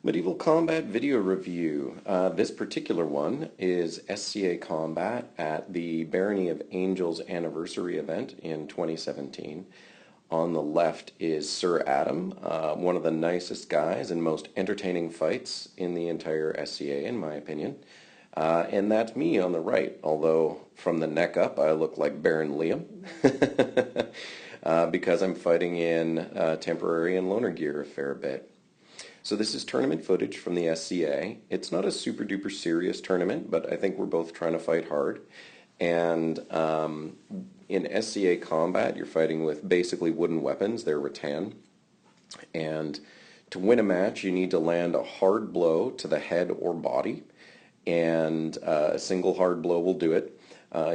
Medieval Combat video review. This particular one is SCA Combat at the Barony of Angels Anniversary event in 2017. On the left is Sir Adam, one of the nicest guys and most entertaining fights in the entire SCA, in my opinion. And that's me on the right, although from the neck up I look like Baron Liam because I'm fighting in temporary and loner gear a fair bit. So this is tournament footage from the SCA. It's not a super duper serious tournament, but I think we're both trying to fight hard. And in SCA combat, you're fighting with basically wooden weapons. They're rattan. And to win a match, you need to land a hard blow to the head or body. And a single hard blow will do it.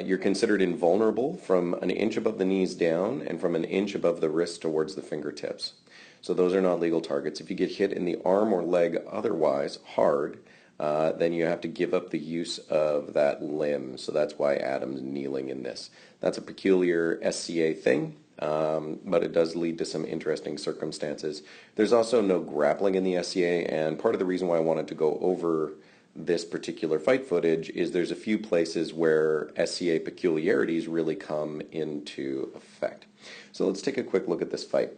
You're considered invulnerable from an inch above the knees down and from an inch above the wrist towards the fingertips. So those are not legal targets. If you get hit in the arm or leg otherwise hard, then you have to give up the use of that limb. So that's why Adam's kneeling in this. That's a peculiar SCA thing, but it does lead to some interesting circumstances. There's also no grappling in the SCA, and part of the reason why I wanted to go over this particular fight footage is there's a few places where SCA peculiarities really come into effect. So let's take a quick look at this fight.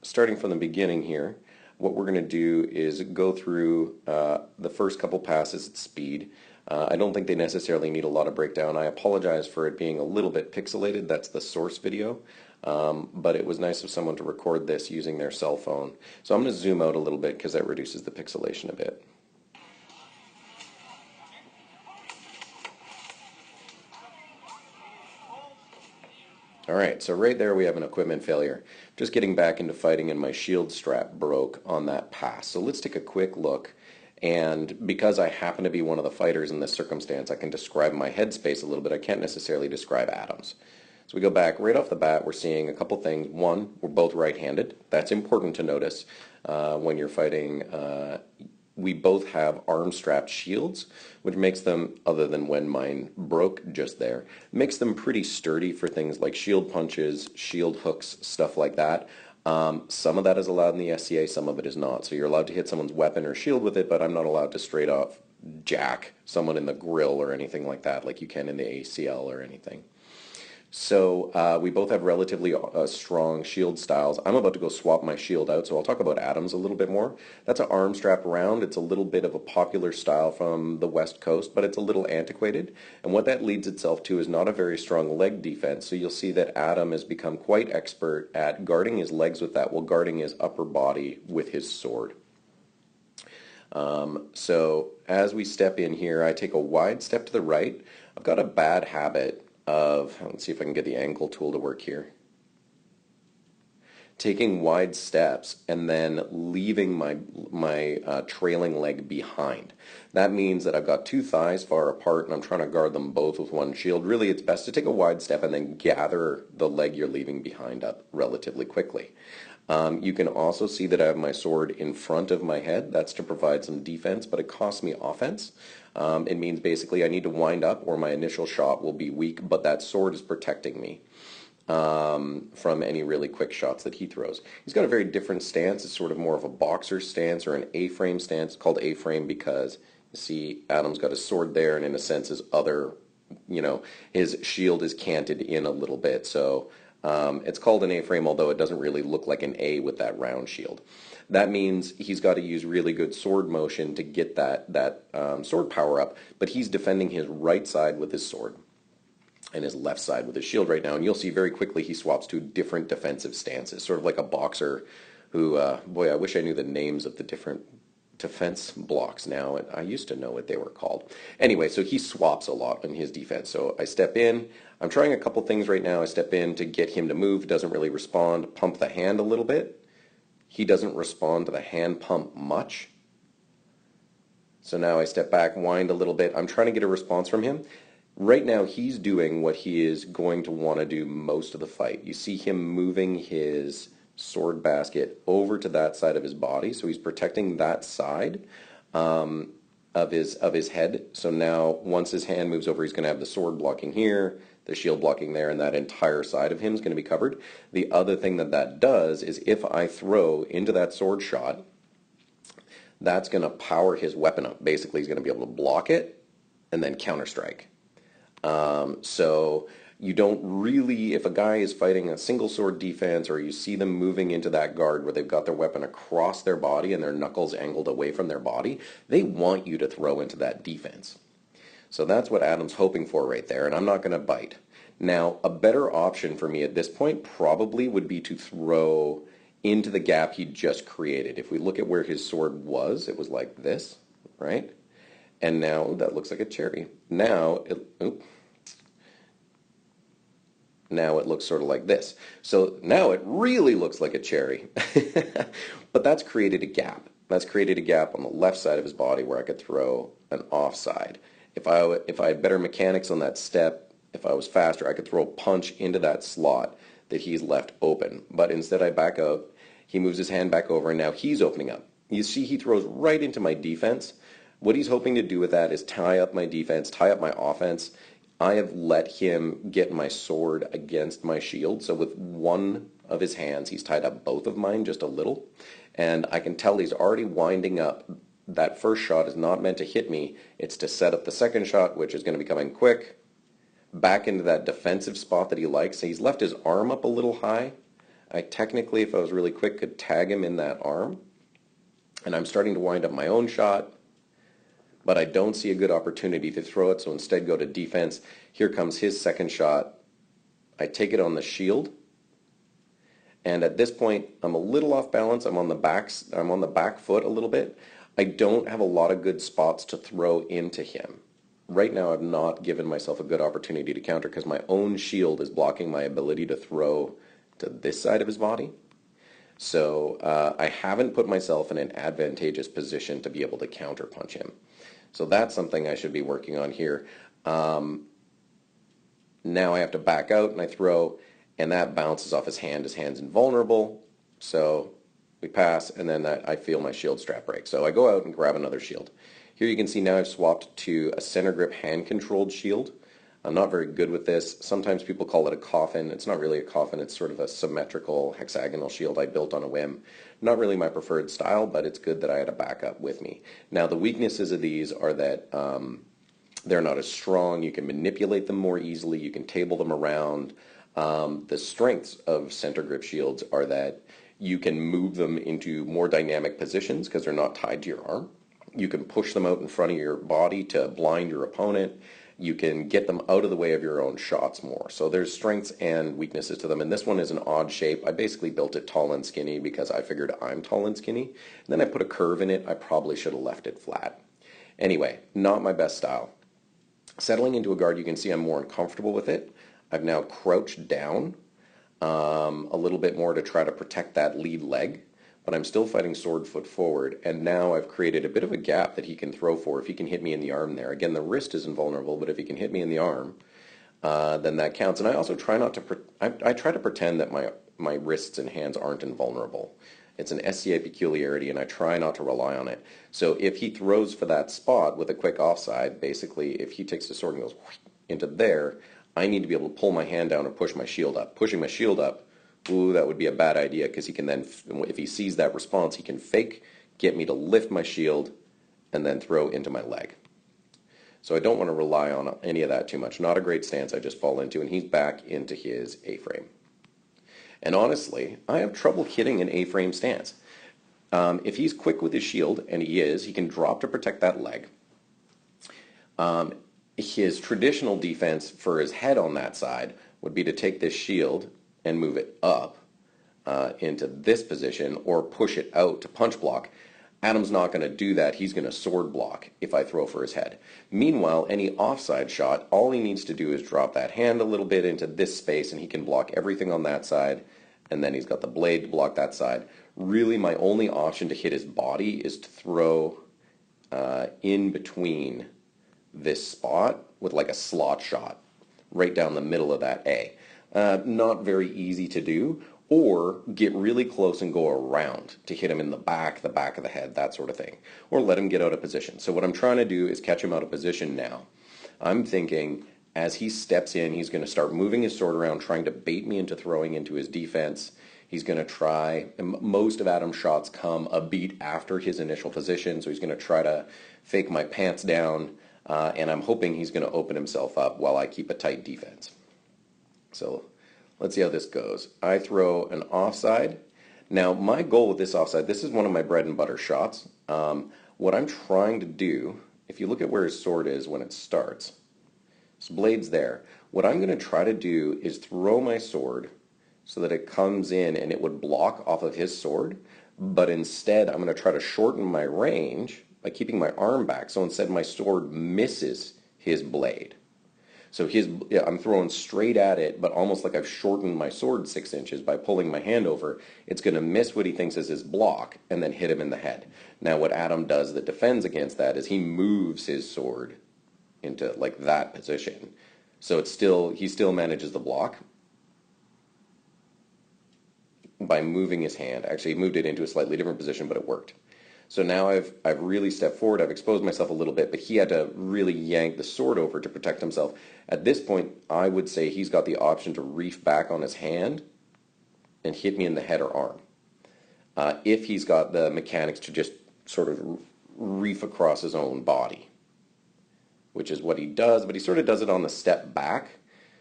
Starting from the beginning here, what we're going to do is go through the first couple passes at speed. I don't think they necessarily need a lot of breakdown. I apologize for it being a little bit pixelated. That's the source video. But it was nice of someone to record this using their cell phone. So I'm going to zoom out a little bit because that reduces the pixelation a bit. Alright, so right there we have an equipment failure. Just getting back into fighting and my shield strap broke on that pass. So let's take a quick look. And because I happen to be one of the fighters in this circumstance, I can describe my headspace a little bit. I can't necessarily describe Adam's. So we go back, right off the bat, we're seeing a couple things. One, we're both right-handed. That's important to notice when you're fighting. We both have arm-strapped shields, which makes them, other than when mine broke just there, makes them pretty sturdy for things like shield punches, shield hooks, stuff like that. Some of that is allowed in the SCA, some of it is not. So you're allowed to hit someone's weapon or shield with it, but I'm not allowed to straight off jack someone in the grill or anything like that, like you can in the ACL or anything. So we both have relatively strong shield styles. I'm about to go swap my shield out, so I'll talk about Adam's a little bit more. That's an arm strap round. It's a little bit of a popular style from the West Coast, but it's a little antiquated. And what that leads itself to is not a very strong leg defense. So you'll see that Adam has become quite expert at guarding his legs with that while guarding his upper body with his sword. So as we step in here, I take a wide step to the right. I've got a bad habit of, let's see if I can get the angle tool to work here, taking wide steps and then leaving my trailing leg behind. That means that I've got two thighs far apart and I'm trying to guard them both with one shield. Really, it's best to take a wide step and then gather the leg you're leaving behind up relatively quickly. You can also see that I have my sword in front of my head. That's to provide some defense, but it costs me offense. It means basically I need to wind up or my initial shot will be weak, but that sword is protecting me from any really quick shots that he throws. He's got a very different stance. It's sort of more of a boxer stance or an A-frame stance. It's called A-frame because, you see, Adam's got his sword there, and in a sense his other, his shield is canted in a little bit. So it's called an A-frame, although it doesn't really look like an A with that round shield. That means he's got to use really good sword motion to get that sword power up, but he's defending his right side with his sword and his left side with his shield right now, and you'll see very quickly he swaps to different defensive stances, sort of like a boxer who, boy, I wish I knew the names of the different defense blocks now. I used to know what they were called. Anyway, so he swaps a lot in his defense. So I step in. I'm trying a couple things right now. I step in to get him to move. Doesn't really respond. Pump the hand a little bit. He doesn't respond to the hand pump much. So now I step back, wind a little bit. I'm trying to get a response from him. Right now he's doing what he is going to want to do most of the fight. You see him moving his sword basket over to that side of his body, so he's protecting that side of his head. So now once his hand moves over, he's going to have the sword blocking here, the shield blocking there, and that entire side of him is going to be covered. The other thing that that does is if I throw into that sword shot, that's going to power his weapon up. Basically, he's going to be able to block it and then counter strike. So you don't really, if a guy is fighting a single sword defense, or you see them moving into that guard where they've got their weapon across their body and their knuckles angled away from their body, they want you to throw into that defense. So that's what Adam's hoping for right there, and I'm not going to bite. Now, a better option for me at this point probably would be to throw into the gap he just created. If we look at where his sword was, it was like this, right? And now that looks like a cherry. Now it looks sort of like this. So now it really looks like a cherry. But that's created a gap. That's created a gap on the left side of his body where I could throw an offside. If I had better mechanics on that step, if I was faster, I could throw a punch into that slot that he's left open. But instead I back out, he moves his hand back over, and now he's opening up. You see he throws right into my defense. What he's hoping to do with that is tie up my defense, tie up my offense. I have let him get my sword against my shield, so with one of his hands, he's tied up both of mine just a little, and I can tell he's already winding up. That first shot is not meant to hit me, it's to set up the second shot, which is going to be coming quick, back into that defensive spot that he likes. So he's left his arm up a little high. I technically, if I was really quick, could tag him in that arm, and I'm starting to wind up my own shot, but I don't see a good opportunity to throw it, so instead go to defense. Here comes his second shot. I take it on the shield, and at this point I'm a little off balance. I'm on the back foot a little bit. I don't have a lot of good spots to throw into him. Right now I've not given myself a good opportunity to counter because my own shield is blocking my ability to throw to this side of his body. So I haven't put myself in an advantageous position to be able to counter punch him. So that's something I should be working on here. Now I have to back out and I throw, and that bounces off his hand. His hand's invulnerable, so we pass, and then I feel my shield strap break. So I go out and grab another shield. Here you can see now I've swapped to a center grip hand-controlled shield. I'm not very good with this. Sometimes people call it a coffin. It's not really a coffin. It's sort of a symmetrical hexagonal shield I built on a whim. Not really my preferred style, but it's good that I had a backup with me. Now the weaknesses of these are that they're not as strong. You can manipulate them more easily. You can table them around. The strengths of center grip shields are that you can move them into more dynamic positions because they're not tied to your arm. You can push them out in front of your body to blind your opponent. You can get them out of the way of your own shots more. So there's strengths and weaknesses to them. And this one is an odd shape. I basically built it tall and skinny because I figured I'm tall and skinny. And then I put a curve in it. I probably should have left it flat. Anyway, not my best style. Settling into a guard, you can see I'm more uncomfortable with it. I've now crouched down a little bit more to try to protect that lead leg. But I'm still fighting sword foot forward, and now I've created a bit of a gap that he can throw for if he can hit me in the arm there. Again, the wrist is invulnerable, but if he can hit me in the arm, then that counts. And I also try not to, I try to pretend that my wrists and hands aren't invulnerable. It's an SCA peculiarity, and I try not to rely on it. So if he throws for that spot with a quick offside, basically if he takes the sword and goes into there, I need to be able to pull my hand down and push my shield up. Pushing my shield up, ooh, that would be a bad idea because he can then, if he sees that response, he can fake, get me to lift my shield, and then throw into my leg. So I don't want to rely on any of that too much. Not a great stance I just fall into, and he's back into his A-frame. And honestly, I have trouble hitting an A-frame stance. If he's quick with his shield, and he is, he can drop to protect that leg. His traditional defense for his head on that side would be to take this shield and move it up into this position or push it out to punch block. Adam's not going to do that. He's going to sword block if I throw for his head. Meanwhile, any offside shot, all he needs to do is drop that hand a little bit into this space and he can block everything on that side, and then he's got the blade to block that side. Really, my only option to hit his body is to throw in between this spot with like a slot shot right down the middle of that A. Not very easy to do, or get really close and go around to hit him in the back of the head, that sort of thing, or let him get out of position. So what I'm trying to do is catch him out of position now. I'm thinking as he steps in, he's going to start moving his sword around, trying to bait me into throwing into his defense. He's going to try, and most of Adam's shots come a beat after his initial position, so he's going to try to fake my pants down, and I'm hoping he's going to open himself up while I keep a tight defense. So let's see how this goes. I throw an offside. Now, my goal with this offside, this is one of my bread and butter shots. What I'm trying to do, if you look at where his sword is when it starts, his blade's there. What I'm going to try to do is throw my sword so that it comes in and it would block off of his sword, but instead I'm going to try to shorten my range by keeping my arm back, so instead my sword misses his blade. So I'm throwing straight at it, but almost like I've shortened my sword 6 inches by pulling my hand over. It's going to miss what he thinks is his block and then hit him in the head. Now what Adam does that defends against that is he moves his sword into like that position. So he still manages the block by moving his hand. Actually, he moved it into a slightly different position, but it worked. So now I've really stepped forward, I've exposed myself a little bit, but he had to really yank the sword over to protect himself. At this point, I would say he's got the option to reef back on his hand and hit me in the head or arm. If he's got the mechanics to just sort of reef across his own body, which is what he does, but he sort of does it on the step back.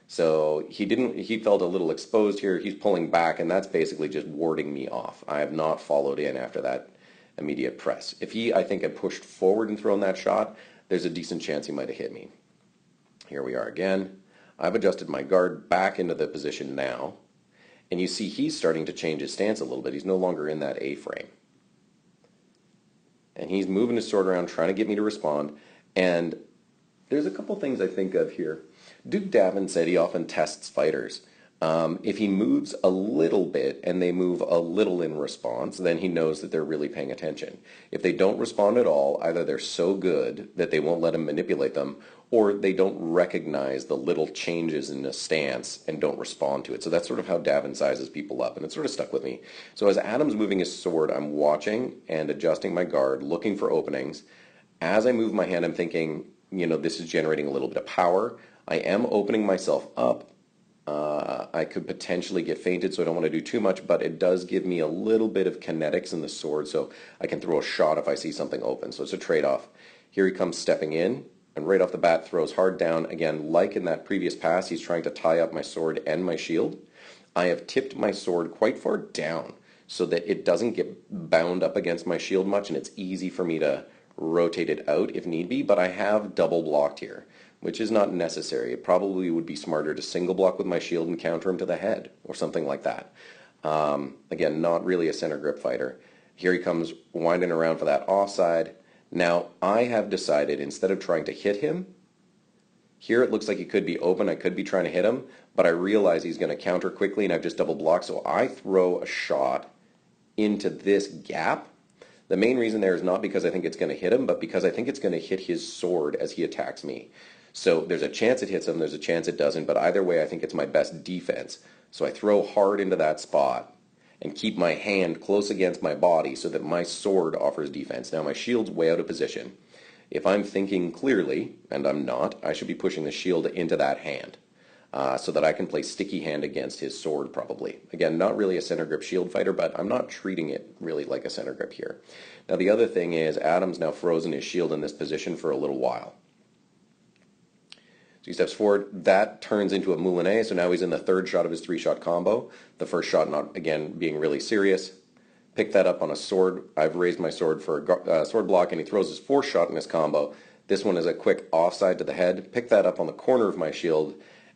So he felt a little exposed here, he's pulling back, and that's basically just warding me off. I have not followed in after that immediate press. If I think, had pushed forward and thrown that shot, there's a decent chance he might have hit me. Here we are again. I've adjusted my guard back into the position now, and you see he's starting to change his stance a little bit. He's no longer in that A-frame. And he's moving his sword around, trying to get me to respond, and there's a couple things I think of here. Duke Davin said he often tests fighters. If he moves a little bit and they move a little in response, then he knows that they're really paying attention. If they don't respond at all, either they're so good that they won't let him manipulate them, or they don't recognize the little changes in a stance and don't respond to it. So that's sort of how Davin sizes people up, and it sort of stuck with me. So as Adam's moving his sword, I'm watching and adjusting my guard, looking for openings. As I move my hand, I'm thinking, this is generating a little bit of power. I am opening myself up. I could potentially get fainted, so I don't want to do too much, but it does give me a little bit of kinetics in the sword, so I can throw a shot if I see something open. So it's a trade-off. Here he comes stepping in, and right off the bat throws hard down. Again, like in that previous pass, he's trying to tie up my sword and my shield. I have tipped my sword quite far down so that it doesn't get bound up against my shield much, and it's easy for me to rotate it out if need be, but I have double blocked here, which is not necessary. It probably would be smarter to single block with my shield and counter him to the head or something like that. Again, not really a center grip fighter. Here he comes winding around for that offside. Now, I have decided instead of trying to hit him, here it looks like he could be open. I could be trying to hit him, but I realize he's going to counter quickly and I've just double blocked, so I throw a shot into this gap. The main reason there is not because I think it's going to hit him, but because I think it's going to hit his sword as he attacks me. So there's a chance it hits him, there's a chance it doesn't, but either way I think it's my best defense. So I throw hard into that spot and keep my hand close against my body so that my sword offers defense. Now my shield's way out of position. If I'm thinking clearly, and I'm not, I should be pushing the shield into that hand so that I can play sticky hand against his sword probably. Again, not really a center grip shield fighter, but I'm not treating it really like a center grip here. Now the other thing is Adam's now frozen his shield in this position for a little while. So he steps forward, that turns into a moulinet, so now he's in the third shot of his 3-shot combo. The first shot not, again, being really serious. Pick that up on a sword. I've raised my sword for a sword block, and he throws his 4th shot in his combo. This one is a quick offside to the head. Pick that up on the corner of my shield,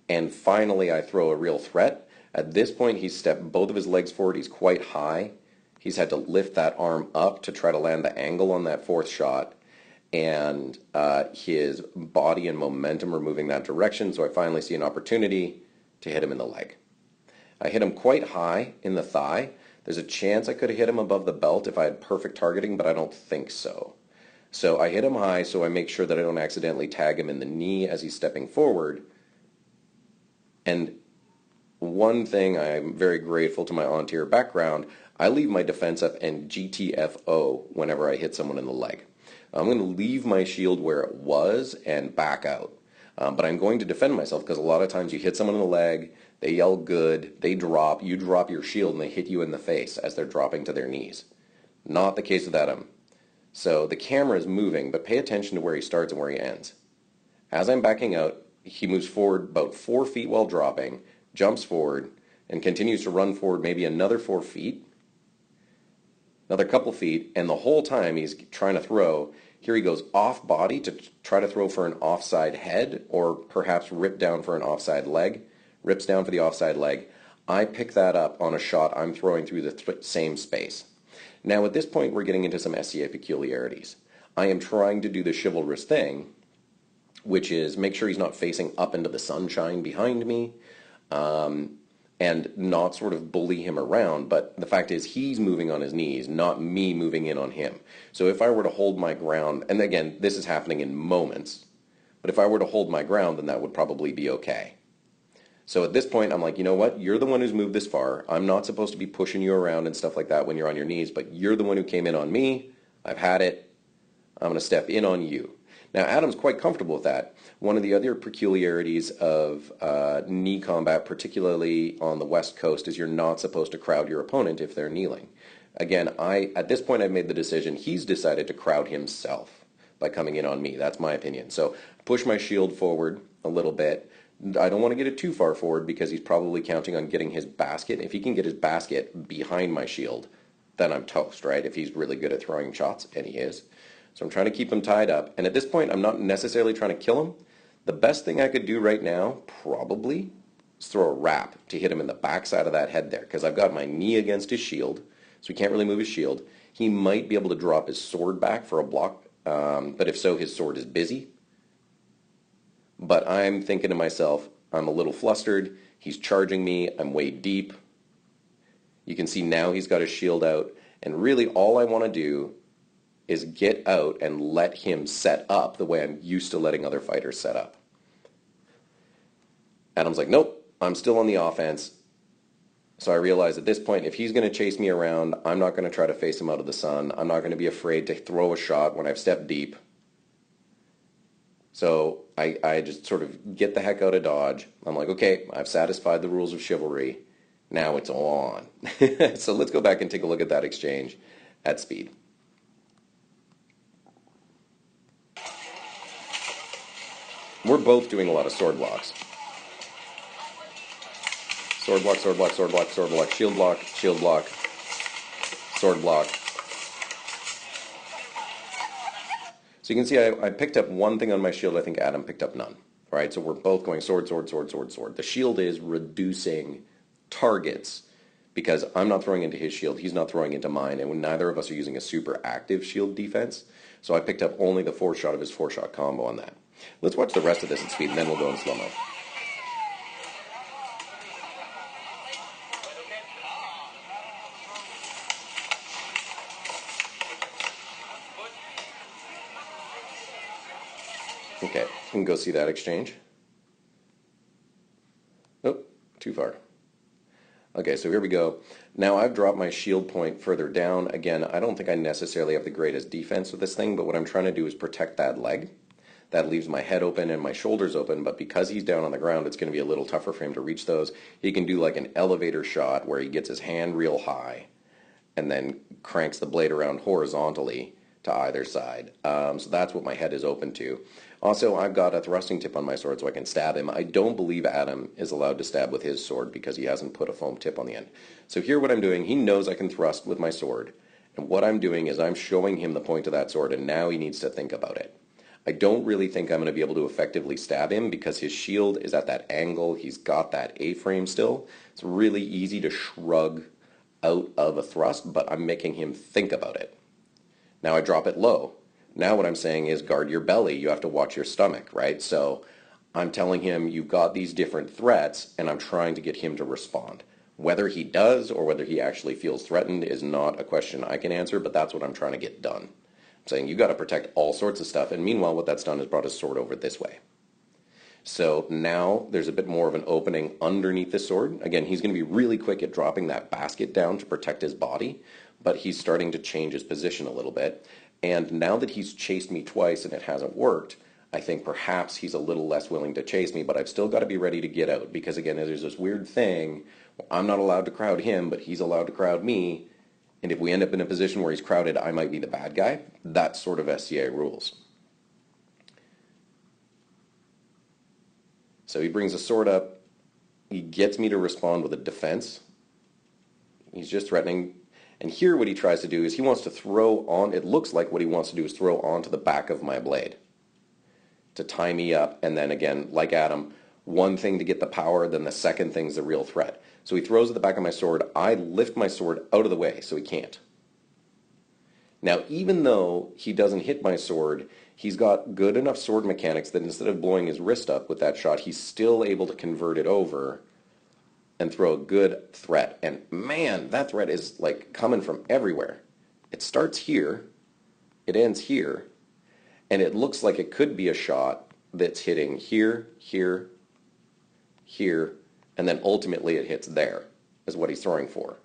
and finally I throw a real threat. At this point, he's stepped both of his legs forward. He's quite high. He's had to lift that arm up to try to land the angle on that 4th shot. And his body and momentum are moving that direction, so I finally see an opportunity to hit him in the leg. I hit him quite high in the thigh. There's a chance I could have hit him above the belt if I had perfect targeting, but I don't think so. So I hit him high, so I make sure that I don't accidentally tag him in the knee as he's stepping forward. And one thing, I'm very grateful to my on-tier background, I leave my defense up and GTFO whenever I hit someone in the leg. I'm going to leave my shield where it was and back out. But I'm going to defend myself because a lot of times you hit someone in the leg, they yell good, they drop, you drop your shield, and they hit you in the face as they're dropping to their knees. Not the case with Adam. So the camera is moving, but pay attention to where he starts and where he ends. As I'm backing out, he moves forward about 4 feet while dropping, jumps forward, and continues to run forward maybe another 4 feet, another couple feet, and the whole time he's trying to throw, here he goes off body to try to throw for an offside head, or perhaps rip down for an offside leg, rips down for the offside leg. I pick that up on a shot I'm throwing through the same space. Now at this point we're getting into some SCA peculiarities. I am trying to do the chivalrous thing, which is make sure he's not facing up into the sunshine behind me, and not sort of bully him around, but the fact is he's moving on his knees, not me moving in on him. So if I were to hold my ground, and again, this is happening in moments, but if I were to hold my ground, then that would probably be okay. So at this point, I'm like, you know what? You're the one who's moved this far. I'm not supposed to be pushing you around and stuff like that when you're on your knees, but you're the one who came in on me. I've had it. I'm going to step in on you. Now, Adam's quite comfortable with that. One of the other peculiarities of knee combat, particularly on the West Coast, is you're not supposed to crowd your opponent if they're kneeling. Again, at this point, I've made the decision. He's decided to crowd himself by coming in on me. That's my opinion. So push my shield forward a little bit. I don't want to get it too far forward because he's probably counting on getting his basket. If he can get his basket behind my shield, then I'm toast, right? If he's really good at throwing shots, and he is. So I'm trying to keep him tied up. And at this point, I'm not necessarily trying to kill him. The best thing I could do right now, probably, is throw a wrap to hit him in the backside of that head there, because I've got my knee against his shield, so he can't really move his shield. He might be able to drop his sword back for a block, but if so, his sword is busy. But I'm thinking to myself, I'm a little flustered. He's charging me. I'm way deep. You can see now he's got his shield out. And really all I want to do is get out and let him set up the way I'm used to letting other fighters set up. Adam's like, nope, I'm still on the offense. So I realize at this point, if he's going to chase me around, I'm not going to try to face him out of the sun. I'm not going to be afraid to throw a shot when I've stepped deep. So I just sort of get the heck out of Dodge. I'm like, okay, I've satisfied the rules of chivalry. Now it's on. So let's go back and take a look at that exchange at speed. We're both doing a lot of sword blocks. Sword block, sword block, sword block, sword block, shield block, sword block. So you can see I picked up one thing on my shield. I think Adam picked up none. All right, so we're both going sword, sword, sword, sword, sword. The shield is reducing targets because I'm not throwing into his shield, he's not throwing into mine, and neither of us are using a super active shield defense. So I picked up only the 4-shot of his 4-shot combo on that. Let's watch the rest of this at speed, and then we'll go in slow-mo. Okay, we can go see that exchange. Nope, too far. Okay, so here we go. Now I've dropped my shield point further down. Again, I don't think I necessarily have the greatest defense with this thing, but what I'm trying to do is protect that leg. That leaves my head open and my shoulders open, but because he's down on the ground, it's going to be a little tougher for him to reach those. He can do like an elevator shot where he gets his hand real high and then cranks the blade around horizontally to either side. So that's what my head is open to. Also, I've got a thrusting tip on my sword so I can stab him. I don't believe Adam is allowed to stab with his sword because he hasn't put a foam tip on the end. So here what I'm doing, he knows I can thrust with my sword. And what I'm doing is I'm showing him the point of that sword, and now he needs to think about it. I don't really think I'm going to be able to effectively stab him because his shield is at that angle. He's got that A-frame still. It's really easy to shrug out of a thrust, but I'm making him think about it. Now I drop it low. Now what I'm saying is guard your belly. You have to watch your stomach, right? So I'm telling him you've got these different threats, and I'm trying to get him to respond. Whether he does or whether he actually feels threatened is not a question I can answer, but that's what I'm trying to get done. I'm saying you got to protect all sorts of stuff, and meanwhile what that's done is brought his sword over this way. So now there's a bit more of an opening underneath the sword. Again, he's going to be really quick at dropping that basket down to protect his body, but he's starting to change his position a little bit. And now that he's chased me twice and it hasn't worked, I think perhaps he's a little less willing to chase me, but I've still got to be ready to get out because, again, there's this weird thing. I'm not allowed to crowd him, but he's allowed to crowd me. And if we end up in a position where he's crowded, I might be the bad guy. That's sort of SCA rules. So he brings a sword up. He gets me to respond with a defense. He's just threatening. And here what he tries to do is he wants to throw on, it looks like what he wants to do is throw onto the back of my blade to tie me up. And then again, like Adam, one thing to get the power, then the second thing's the real threat. So he throws at the back of my sword. I lift my sword out of the way so he can't. Now, even though he doesn't hit my sword, he's got good enough sword mechanics that instead of blowing his wrist up with that shot, he's still able to convert it over and throw a good threat. And man, that threat is like coming from everywhere. It starts here, it ends here, and it looks like it could be a shot that's hitting here, here, here, and then ultimately it hits there, is what he's throwing for,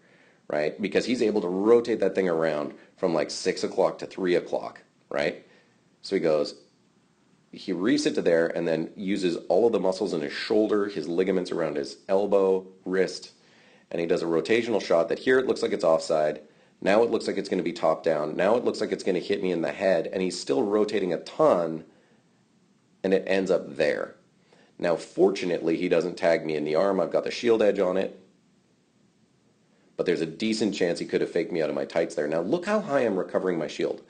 right? Because he's able to rotate that thing around from like 6 o'clock to 3 o'clock, right? So he reefs it to there and then uses all of the muscles in his shoulder, his ligaments around his elbow, wrist, and he does a rotational shot that here it looks like it's offside. Now it looks like it's going to be top down. Now it looks like it's going to hit me in the head, and he's still rotating a ton, and it ends up there. Now, fortunately, he doesn't tag me in the arm. I've got the shield edge on it, but there's a decent chance he could have faked me out of my tights there. Now, look how high I'm recovering my shield.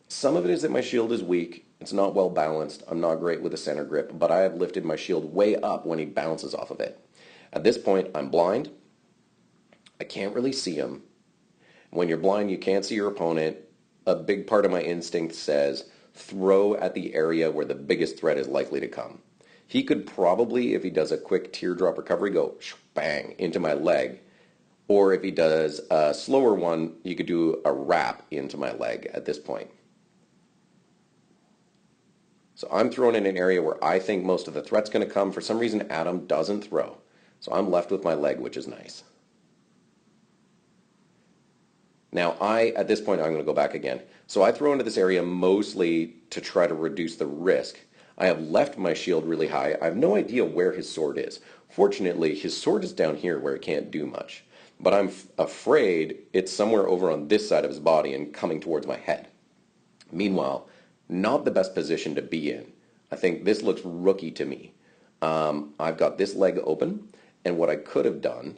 Some of it is that my shield is weak. It's not well balanced. I'm not great with a center grip, but I have lifted my shield way up when he bounces off of it. At this point, I'm blind. I can't really see him. When you're blind, you can't see your opponent. A big part of my instinct says, throw at the area where the biggest threat is likely to come. He could probably, if he does a quick teardrop recovery, go bang into my leg. Or if he does a slower one, you could do a wrap into my leg at this point. So I'm thrown in an area where I think most of the threat's going to come. For some reason, Adam doesn't throw. So I'm left with my leg, which is nice. Now, at this point, I'm going to go back again. So I throw into this area mostly to try to reduce the risk. I have left my shield really high. I have no idea where his sword is. Fortunately, his sword is down here where it can't do much. But I'm afraid it's somewhere over on this side of his body and coming towards my head. Meanwhile, not the best position to be in. I think this looks rookie to me. I've got this leg open, and what I could have done,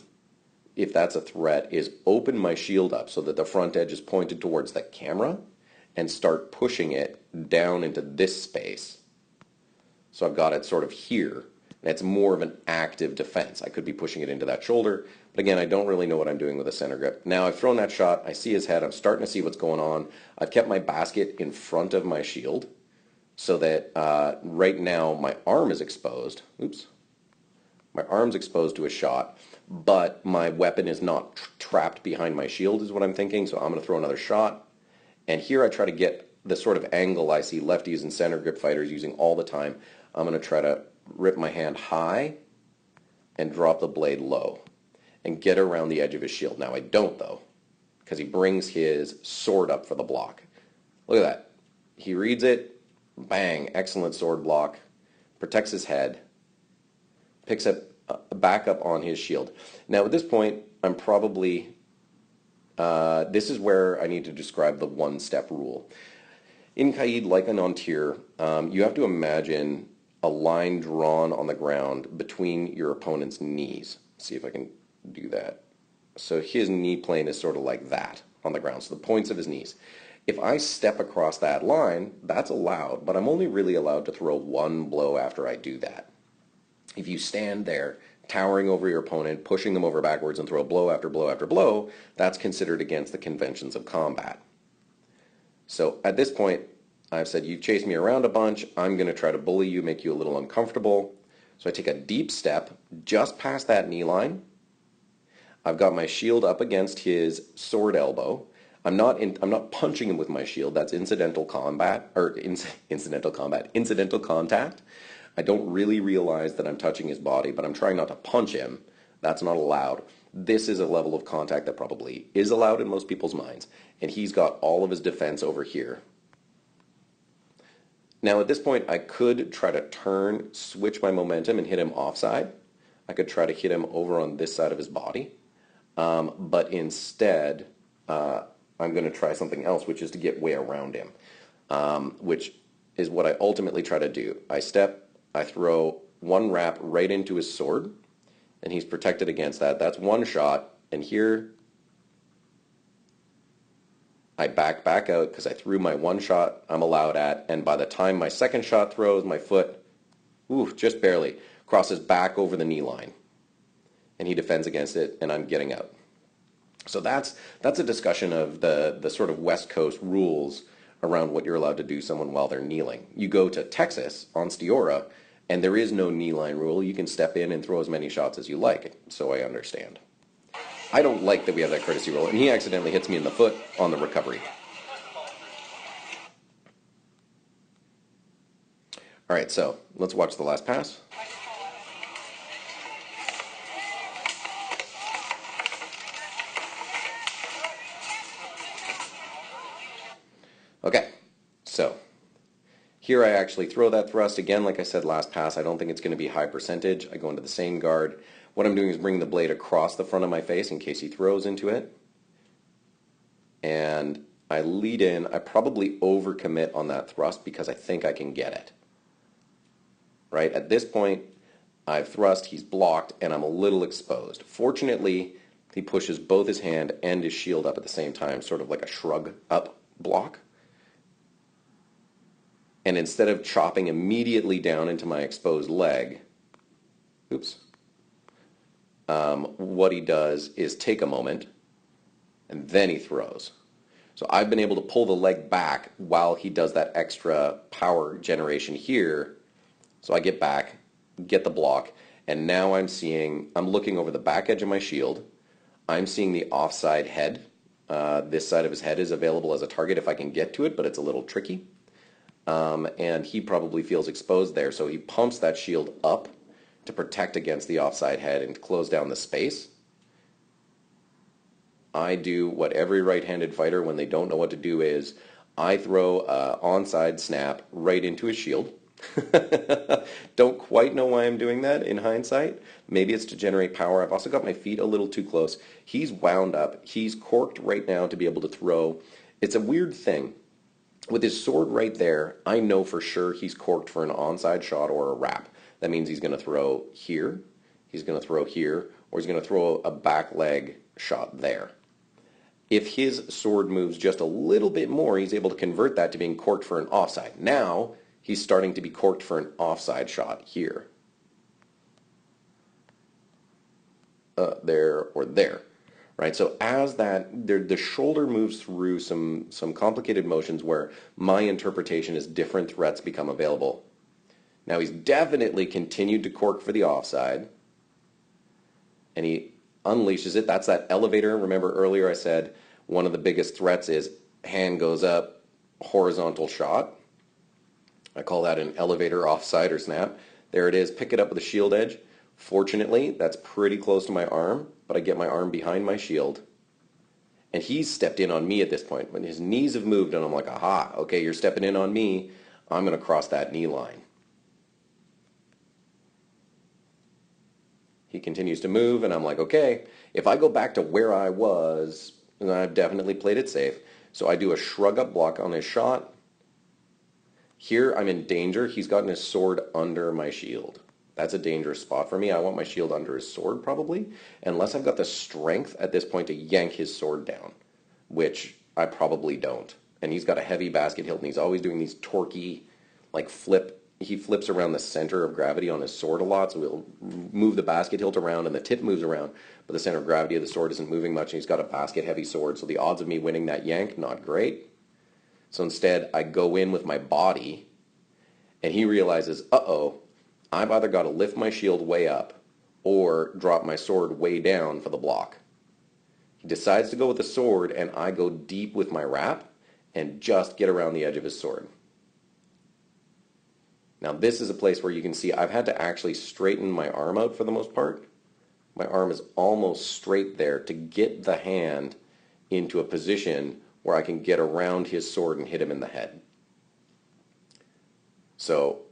if that's a threat, is open my shield up so that the front edge is pointed towards the camera and start pushing it down into this space. So I've got it sort of here, and it's more of an active defense. I could be pushing it into that shoulder, but again, I don't really know what I'm doing with a center grip. Now I've thrown that shot, I see his head, I'm starting to see what's going on. I've kept my basket in front of my shield so that right now my arm is exposed. Oops. My arm's exposed to a shot, but my weapon is not trapped behind my shield is what I'm thinking, so I'm going to throw another shot. And here I try to get the sort of angle I see lefties and center grip fighters using all the time. I'm going to try to rip my hand high and drop the blade low and get around the edge of his shield. Now I don't, though, because he brings his sword up for the block. Look at that. He reads it. Bang. Excellent sword block. Protects his head. Picks up back up on his shield. Now at this point, I'm probably... this is where I need to describe the one-step rule. In Caid, like an on tier, you have to imagine a line drawn on the ground between your opponent's knees. Let's see if I can do that. So his knee plane is sort of like that on the ground, so the points of his knees. If I step across that line, that's allowed, but I'm only really allowed to throw one blow after I do that. If you stand there, towering over your opponent, pushing them over backwards and throw blow after blow after blow, that's considered against the conventions of combat. So at this point, I've said, you've chased me around a bunch, I'm going to try to bully you, make you a little uncomfortable. So I take a deep step just past that knee line. I've got my shield up against his sword elbow. I'm not punching him with my shield. That's incidental combat, or incidental contact. I don't really realize that I'm touching his body, but I'm trying not to punch him. That's not allowed. This is a level of contact that probably is allowed in most people's minds. And he's got all of his defense over here. Now at this point I could try to turn, switch my momentum and hit him offside. I could try to hit him over on this side of his body. But instead, I'm going to try something else, which is to get way around him, which is what I ultimately try to do. I step, I throw one wrap right into his sword, and he's protected against that. That's one shot, and here I back out because I threw my one shot I'm allowed at, and by the time my second shot throws, my foot, just barely, crosses back over the knee line. And he defends against it, and I'm getting out. So that's a discussion of the sort of West Coast rules around what you're allowed to do someone while they're kneeling. You go to Texas on Stiora, and there is no knee line rule. You can step in and throw as many shots as you like, so I understand. I don't like that we have that courtesy rule, and he accidentally hits me in the foot on the recovery. All right, so let's watch the last pass. Okay, so here I actually throw that thrust. Again, like I said last pass, I don't think it's going to be high percentage. I go into the same guard. What I'm doing is bringing the blade across the front of my face in case he throws into it. And I lead in. I probably overcommit on that thrust because I think I can get it. Right? At this point, I've thrust, he's blocked, and I'm a little exposed. Fortunately, he pushes both his hand and his shield up at the same time, sort of like a shrug up block. And instead of chopping immediately down into my exposed leg, what he does is take a moment, and then he throws. So I've been able to pull the leg back while he does that extra power generation here. So I get back, get the block, and now I'm looking over the back edge of my shield. I'm seeing the offside head. This side of his head is available as a target if I can get to it, but it's a little tricky. And he probably feels exposed there, so he pumps that shield up to protect against the offside head and close down the space. I do what every right-handed fighter, when they don't know what to do, is I throw an onside snap right into his shield. Don't quite know why I'm doing that in hindsight. Maybe it's to generate power. I've also got my feet a little too close. He's wound up. He's corked right now to be able to throw. It's a weird thing. With his sword right there, I know for sure he's corked for an onside shot or a wrap. That means he's going to throw here, he's going to throw here, or he's going to throw a back leg shot there. If his sword moves just a little bit more, he's able to convert that to being corked for an offside. Now, he's starting to be corked for an offside shot here. There or there. Right, so as the shoulder moves through some complicated motions where my interpretation is different threats become available. Now he's definitely continued to cork for the offside, and he unleashes it. That's that elevator. Remember earlier I said one of the biggest threats is hand goes up, horizontal shot. I call that an elevator offside or snap. There it is. Pick it up with a shield edge. Fortunately, that's pretty close to my arm, but I get my arm behind my shield. And he's stepped in on me at this point. When his knees have moved, and I'm like, aha, okay, you're stepping in on me. I'm going to cross that knee line. He continues to move, and I'm like, okay, if I go back to where I was, then I've definitely played it safe. So I do a shrug up block on his shot. Here I'm in danger. He's gotten his sword under my shield. That's a dangerous spot for me. I want my shield under his sword probably, unless I've got the strength at this point to yank his sword down, which I probably don't. And he's got a heavy basket hilt, and he's always doing these torquey, like he flips around the center of gravity on his sword a lot, so he'll move the basket hilt around and the tip moves around, but the center of gravity of the sword isn't moving much, and he's got a basket heavy sword, so the odds of me winning that yank, not great. So instead, I go in with my body, and he realizes, uh-oh, I've either got to lift my shield way up or drop my sword way down for the block. He decides to go with the sword, and I go deep with my wrap and just get around the edge of his sword. Now this is a place where you can see I've had to actually straighten my arm out for the most part. My arm is almost straight there to get the hand into a position where I can get around his sword and hit him in the head. So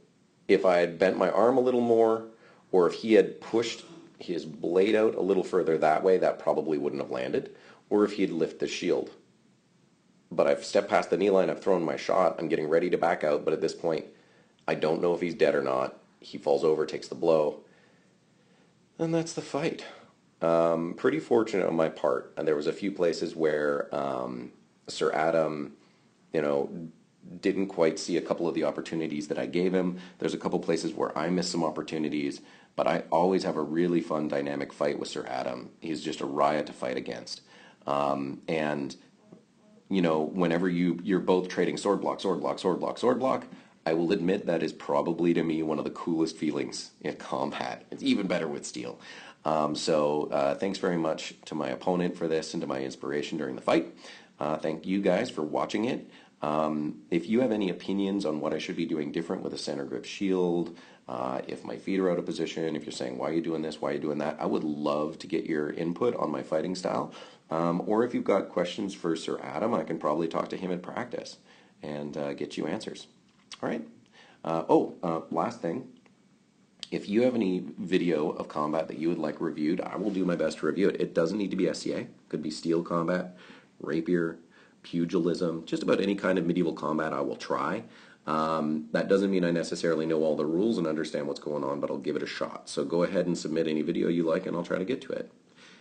if I had bent my arm a little more, or if he had pushed his blade out a little further that way, that probably wouldn't have landed, or if he had lifted the shield. But I've stepped past the knee line, I've thrown my shot, I'm getting ready to back out, but at this point, I don't know if he's dead or not. He falls over, takes the blow, and that's the fight. Pretty fortunate on my part. And there was a few places where Sir Adam, you know, didn't quite see a couple of the opportunities that I gave him. There's a couple places where I missed some opportunities, but I always have a really fun dynamic fight with Sir Adam. He's just a riot to fight against. And you know, whenever you're both trading sword block, sword block, sword block, sword block, I will admit that is probably to me one of the coolest feelings in combat. It's even better with steel. Thanks very much to my opponent for this and to my inspiration during the fight. Thank you guys for watching it. If you have any opinions on what I should be doing different with a center grip shield, if my feet are out of position, if you're saying, why are you doing this, why are you doing that, I would love to get your input on my fighting style. Or if you've got questions for Sir Adam, I can probably talk to him in practice and get you answers. All right. Last thing. If you have any video of combat that you would like reviewed, I will do my best to review it. It doesn't need to be SCA. It could be steel combat, rapier, pugilism, just about any kind of medieval combat I will try. That doesn't mean I necessarily know all the rules and understand what's going on, but I'll give it a shot. So go ahead and submit any video you like, and I'll try to get to it.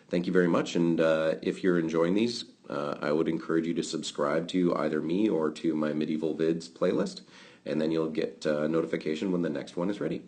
Thank you very much, and if you're enjoying these, I would encourage you to subscribe to either me or to my Medieval Vids playlist, and then you'll get notification when the next one is ready.